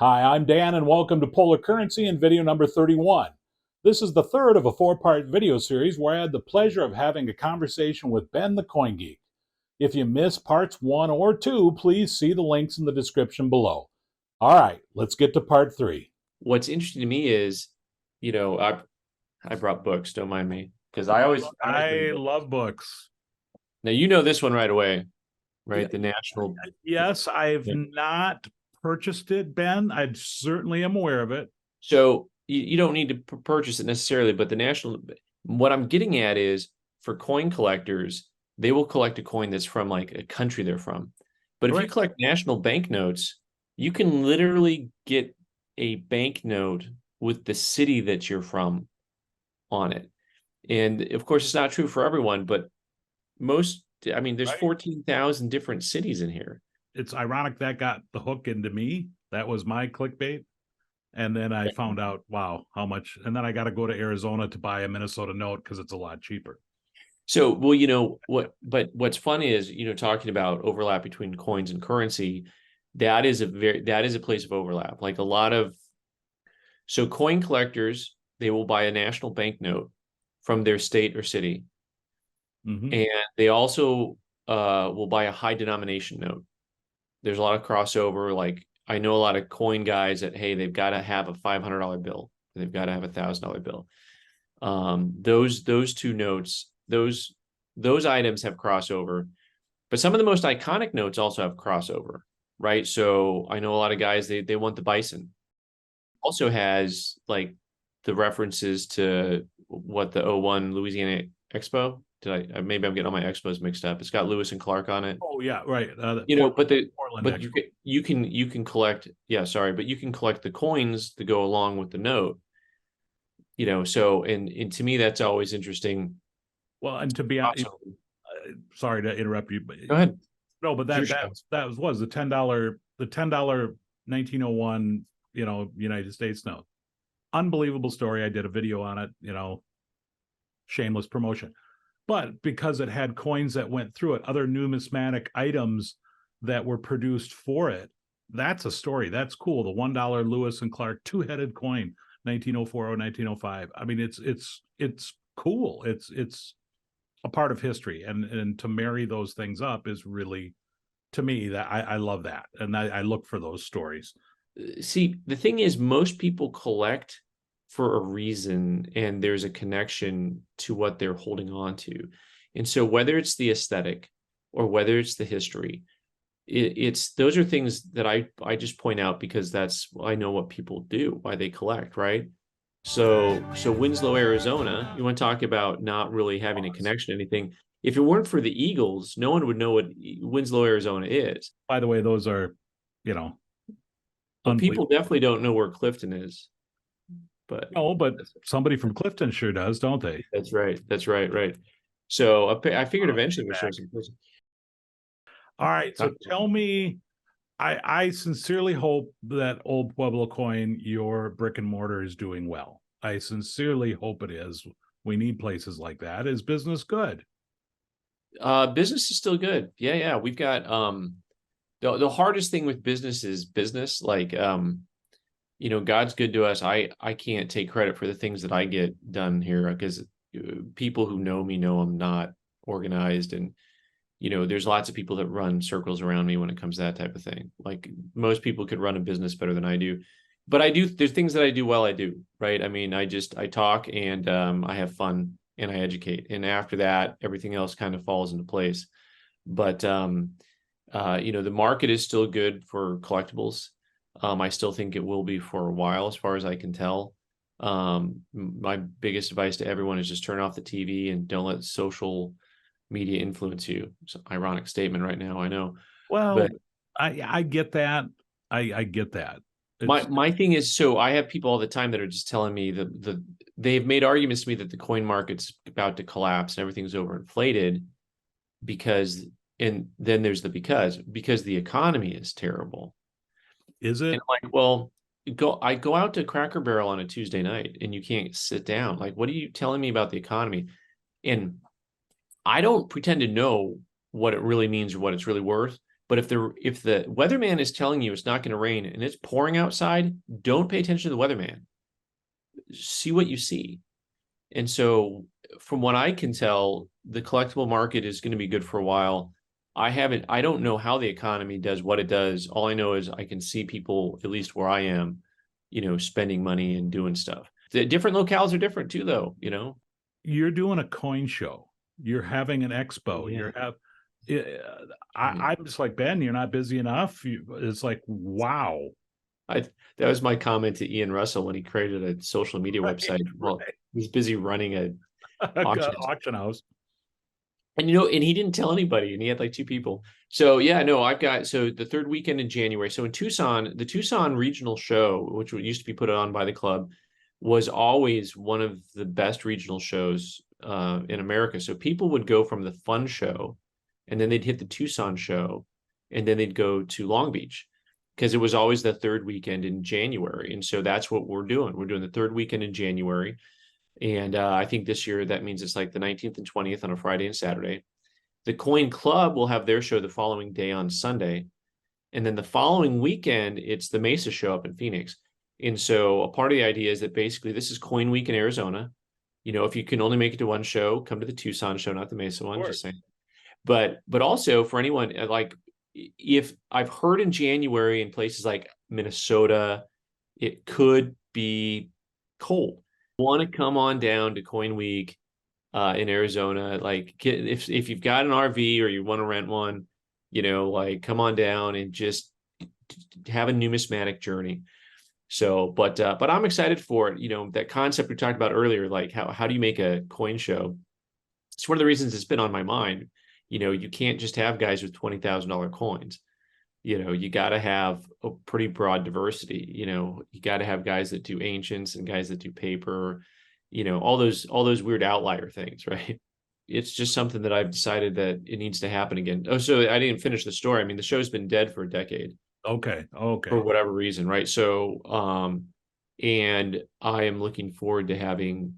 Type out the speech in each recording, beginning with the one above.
Hi, I'm Dan, and welcome to Polar Currency and video number 31. This is the third of a four-part video series where I had the pleasure of having a conversation with Ben the Coin Geek. If you missed parts 1 or 2, please see the links in the description below. All right, let's get to part 3. What's interesting to me is, I brought books, don't mind me, because I love books. now you know this one right away, right? The National. Yes, I've not purchased it, Ben. I certainly am aware of it. So you don't need to purchase it necessarily, but the National, what I'm getting at is for coin collectors, they will collect a coin that's from like a country they're from. But if you collect national banknotes, you can literally get a banknote with the city that you're from on it. And of course, it's not true for everyone, but there's 14,000 different cities in here. It's ironic that got the hook into me. That was my clickbait. And then I found out, wow, how much. And then I got to go to Arizona to buy a Minnesota note because it's a lot cheaper. So, well, but what's funny is, talking about overlap between coins and currency, that is a place of overlap. Like so coin collectors, they will buy a national banknote from their state or city. Mm-hmm. And they also will buy a high denomination note. There's a lot of crossover. Like I know a lot of coin guys that, hey, they've got to have a $500 bill. They've got to have a $1,000 bill. Those two notes, those items have crossover, but some of the most iconic notes also have crossover, right? So I know a lot of guys, they want the Bison. Also has like the references to what the '01 Louisiana Expo. Maybe I'm getting all my expos mixed up. It's got Lewis and Clark on it. Oh yeah, right. But you can collect. Yeah, sorry, but you can collect the coins to go along with the note. So and to me that's always interesting. Well, and to be honest, sorry to interrupt you, but go ahead. No, but that was the $10 1901 United States note. Unbelievable story. I did a video on it. Shameless promotion. But because it had coins that went through it, other numismatic items that were produced for it, that's a story. That's cool. The $1 Lewis and Clark two-headed coin, 1904 or 1905. I mean, it's cool. It's a part of history, and to marry those things up is really, to me, that I love that, and I look for those stories. See, the thing is, most people collect for a reason, and there's a connection to what they're holding on to. And so whether it's the aesthetic or whether it's the history, those are things that I just point out because I know what people do, why they collect, right? So Winslow, Arizona, you want to talk about not really having a connection to anything. If it weren't for the Eagles, no one would know what Winslow, Arizona is. By the way, those are, but people definitely don't know where Clifton is. But somebody from Clifton sure does, don't they? That's right. Right. So I figured eventually we'll show some places. All right. So tell me, I sincerely hope that Old Pueblo Coin, your brick and mortar, is doing well. I sincerely hope it is. We need places like that. Is business good? Business is still good. Yeah. We've got the hardest thing with business is business. Like God's good to us. I can't take credit for the things that I get done here because people who know me know I'm not organized, and there's lots of people that run circles around me when it comes to that type of thing. Like most people could run a business better than I do, but I do. There's things that I do well. I do, right? I mean, I talk and I have fun and I educate, and after that, everything else kind of falls into place. But the market is still good for collectibles. I still think it will be for a while, as far as I can tell. My biggest advice to everyone is just turn off the TV and don't let social media influence you. It's an ironic statement right now, I know. Well, but I get that. I get that. My thing is, so I have people all the time that are just telling me that they've made arguments to me that the coin market's about to collapse and everything's overinflated and then there's because the economy is terrible. Is it? And like, well, I go out to Cracker Barrel on a Tuesday night and you can't sit down. Like, what are you telling me about the economy? And I don't pretend to know what it really means or what it's really worth, But if the weatherman is telling you it's not going to rain and it's pouring outside, don't pay attention to the weatherman. See what you see. And so from what I can tell, the collectible market is going to be good for a while. I don't know how the economy does what it does. All I know is I can see people, at least where I am, spending money and doing stuff. The different locales are different too, though, You're doing a coin show. You're having an expo. I'm just like, Ben, you're not busy enough. It's like, wow. That was my comment to Ian Russell when he created a social media website. Well, he's busy running a auction house. And and he didn't tell anybody, and he had like 2 people. So yeah, no, I've got the third weekend in January. So in Tucson, the Tucson Regional Show, which used to be put on by the club, was always one of the best regional shows in America. So people would go from the fun show, and then they'd hit the Tucson show, and then they'd go to Long Beach, because it was always the third weekend in January. And so that's what we're doing. We're doing the third weekend in January. And I think this year that means it's like the 19th and 20th on a Friday and Saturday. The Coin Club will have their show the following day on Sunday. And then the following weekend, it's the Mesa show up in Phoenix. And so a part of the idea is that basically this is Coin Week in Arizona. If you can only make it to one show, come to the Tucson show, not the Mesa one, just saying. But also for anyone, like, if I've heard in January in places like Minnesota, it could be cold. Want to come on down to Coin Week in Arizona, like if you've got an RV or you want to rent one, like come on down and just have a numismatic journey. So, but I'm excited for it. That concept we talked about earlier, like how do you make a coin show? It's one of the reasons it's been on my mind. You can't just have guys with $20,000 coins. You got to have a pretty broad diversity. You got to have guys that do ancients and guys that do paper, all those weird outlier things, right? It's just something that I've decided that it needs to happen again. Oh, so I didn't finish the story. I mean, the show's been dead for a decade. Okay. For whatever reason, right? So, and I am looking forward to having,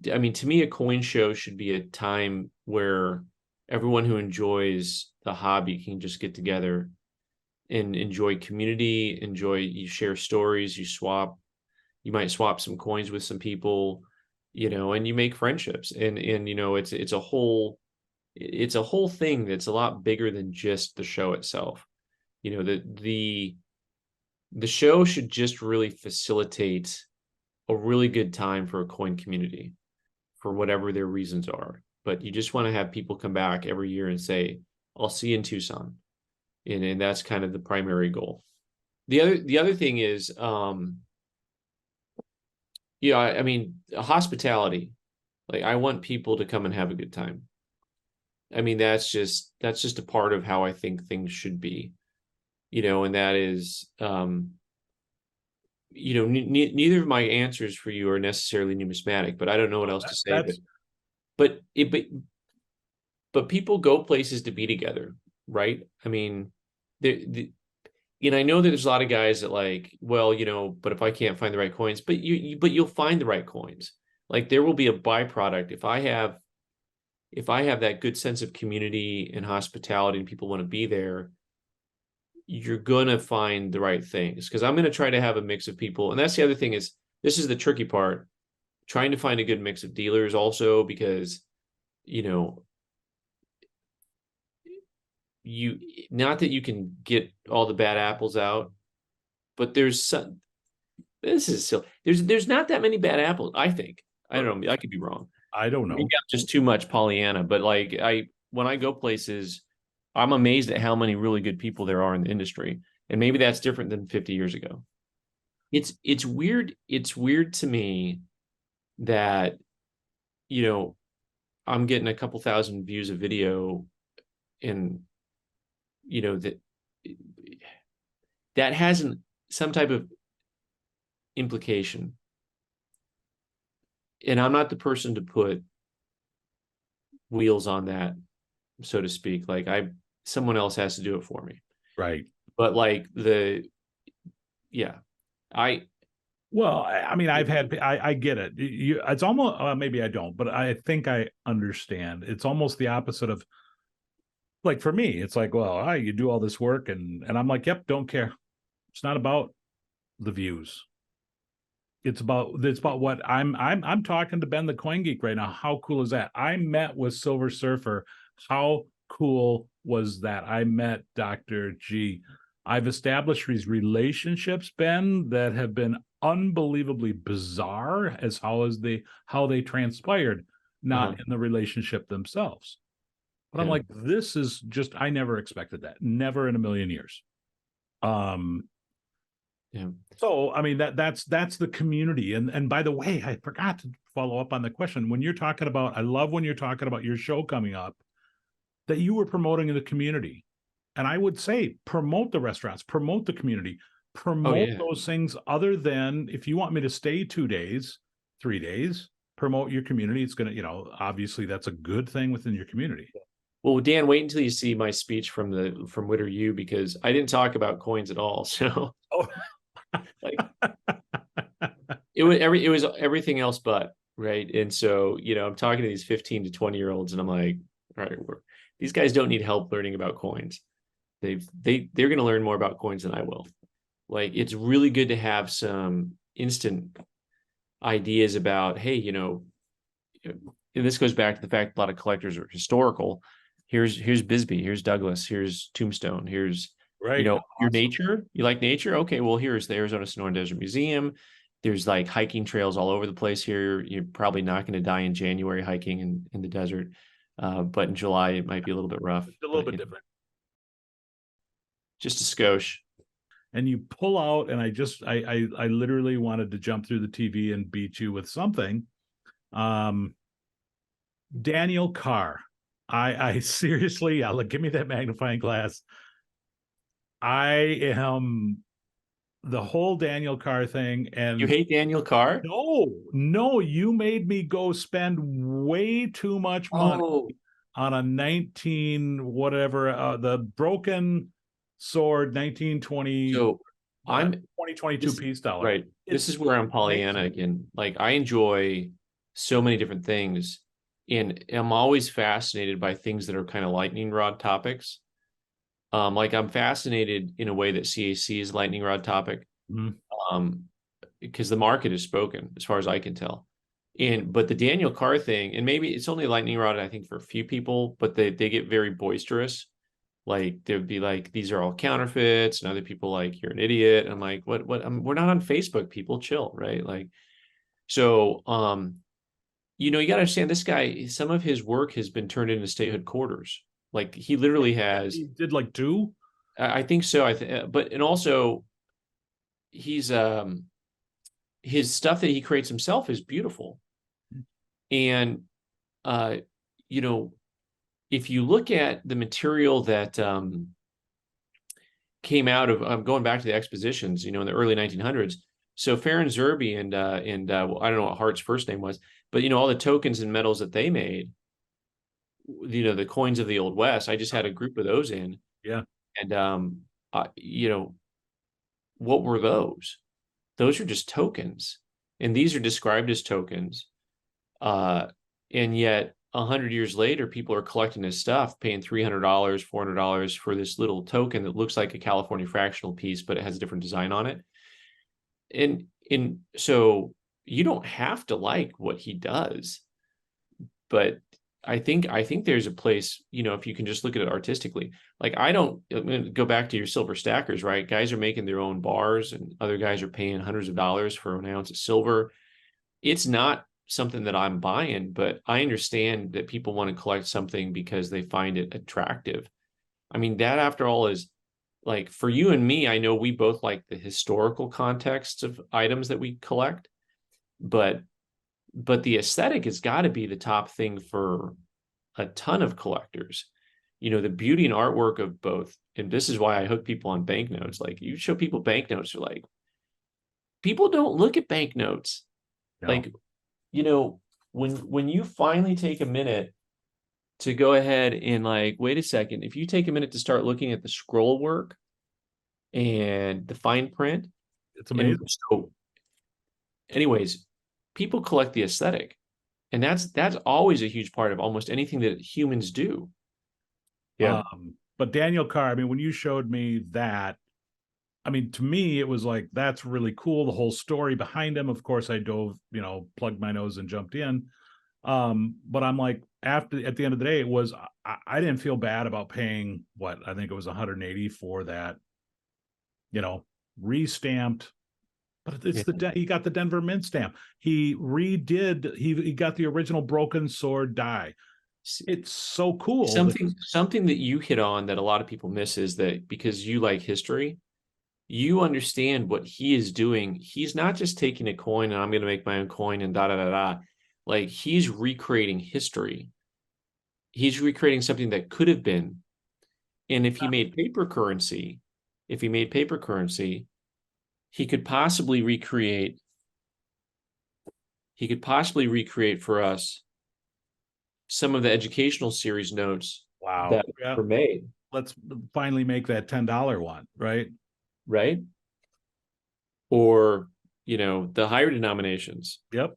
to me, a coin show should be a time where everyone who enjoys the hobby can just get together and enjoy community, you share stories, you might swap some coins with some people, and you make friendships, and it's a whole thing that's a lot bigger than just the show itself. The show should just really facilitate a really good time for a coin community for whatever their reasons are. But you just want to have people come back every year and say, I'll see you in Tucson. And that's kind of the primary goal. The other thing is, hospitality. Like, I want people to come and have a good time. That's just a part of how I think things should be, and that is, neither of my answers for you are necessarily numismatic, but I don't know what else to say. But people go places to be together, right? And I know that there's a lot of guys that like, well, but if I can't find the right coins, but you'll find the right coins. Like, there will be a byproduct. If I have that good sense of community and hospitality and people want to be there, you're going to find the right things. Because I'm going to try to have a mix of people. And that's the other thing is, this is the tricky part, trying to find a good mix of dealers also, because, not that you can get all the bad apples out, but there's not that many bad apples, I think. I don't know. I could be wrong. I don't know. Maybe I'm just too much Pollyanna, but like when I go places, I'm amazed at how many really good people there are in the industry. And maybe that's different than 50 years ago. It's weird. It's weird to me that, I'm getting a couple thousand views of video, and, that hasn't some type of implication. And I'm not the person to put wheels on that, so to speak. Like, someone else has to do it for me. Right. But like I get it. It's almost, maybe I don't, but I think I understand. It's almost the opposite of like for me, it's like, well, you do all this work, and I'm like, yep, don't care. It's not about the views. It's about what I'm talking to Ben the Coin Geek right now. How cool is that? I met with Silver Surfer. How cool was that? I met Dr. G. I've established these relationships, Ben, that have been unbelievably bizarre as how they transpired, not in the relationship themselves. But I'm Yeah. like, this is just, I never expected that. Never in a million years. Yeah. So I mean that's the community. And by the way, I forgot to follow up on the question. When you're talking about, I love when you're talking about your show coming up, that you were promoting the community. And I would say promote the restaurants, promote the community, Oh promote yeah. those things, other than if you want me to stay 2 days, 3 days, promote your community. It's gonna, obviously that's a good thing within your community. Well, Dan, wait until you see my speech from Witter U, because I didn't talk about coins at all. So Oh. like it was everything else but, right. And so, I'm talking to these 15 to 20-year-olds, and I'm like, all right, these guys don't need help learning about coins. They're going to learn more about coins than I will. Like, it's really good to have some instant ideas about, hey, and this goes back to the fact a lot of collectors are historical. Here's Bisbee, here's Douglas, here's Tombstone, here's Right. your Awesome. nature. You like nature? Okay, well, here's the Arizona Snow and Desert Museum. There's like hiking trails all over the place here. You're probably not going to die in January hiking in the desert, but in July it might be a little bit rough. It's a little But bit different. just a skosh. And you pull out, and I literally wanted to jump through the TV and beat you with something. Daniel Carr. I seriously, look, give me that magnifying glass. I am the whole Daniel Carr thing. And You hate Daniel Carr? no, you made me go spend way too much money Oh, on a 19 whatever, the broken sword 1920 so I'm 2022 this peace dollar. right. This is where I'm Pollyanna again. Like, I enjoy so many different things, and I'm always fascinated by things that are kind of lightning rod topics. Like, I'm fascinated in a way that CAC is lightning rod topic. Mhm. Because the market is spoken, as far as I can tell. But the Daniel Carr thing, and maybe it's only lightning rod, I think, for a few people, but they get very boisterous. Like, they'd be like, these are all counterfeits, and other people like, you're an idiot. And I'm like, what? We're not on Facebook, people, chill, right? Like, so you got to understand, this guy, some of his work has been turned into statehood quarters. Like, he literally has. He did like two. I think so. And also he's his stuff that he creates himself is beautiful. And uh, you know, if you look at the material that came out of going back to the expositions, in the early 1900s. So Farron Zerby and well, I don't know what Hart's first name was, but all the tokens and metals that they made, the coins of the Old West. I just had a group of those in, Yeah. and what were those? Those are just tokens, and these are described as tokens. And yet 100 years later, people are collecting this stuff, paying $300, $400 for this little token that looks like a California fractional piece, but it has a different design on it. And so you don't have to like what he does, but I think there's a place, if you can just look at it artistically. Like, I'm going to go back to your silver stackers, right? Guys are making their own bars, and other guys are paying hundreds of dollars for an ounce of silver. It's not something that I'm buying, but I understand that people want to collect something because they find it attractive. I mean, that, after all, is like, for you and me, I know we both like the historical contexts of items that we collect, but the aesthetic has got to be the top thing for a ton of collectors. The beauty and artwork of both. And this is why I hook people on banknotes. Like, you show people banknotes, are like, people don't look at banknotes. No. Like, when you finally take a minute to go ahead and, like, wait a second, if you take a minute to start looking at the scroll work and the fine print, It's amazing. and so anyways, people collect the aesthetic, and that's always a huge part of almost anything that humans do. Yeah. But Daniel Carr, I mean, when you showed me that, I mean, to me, it was like, that's really cool. The whole story behind him. Of course, I dove, plugged my nose and jumped in. But I'm like, at the end of the day, it was, I didn't feel bad about paying what I think it was 180 for that, restamped. But it's he got the Denver Mint stamp. He he got the original broken sword die. It's so cool. Something that you hit on that a lot of people miss is that because you like history, you understand what he is doing. He's not just taking a coin and I'm going to make my own coin and da da da da. Like he's recreating history. He's recreating something that could have been. And if he made paper currency, he could possibly recreate for us some of the educational series notes that were made. Let's finally make that $10 one, right? Right. Or, the higher denominations. Yep.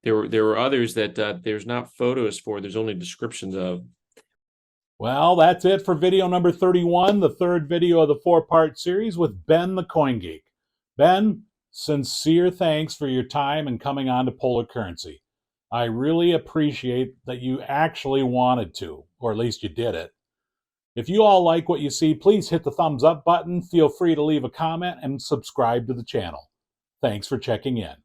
There were others that there's not photos for, there's only descriptions of. Well, that's it for video number 31, the third video of the 4-part series with Ben the Coin Geek. Ben, sincere thanks for your time and coming on to Polar Currency. I really appreciate that you actually wanted to, or at least you did it. If you all like what you see, please hit the thumbs up button. Feel free to leave a comment and subscribe to the channel. Thanks for checking in.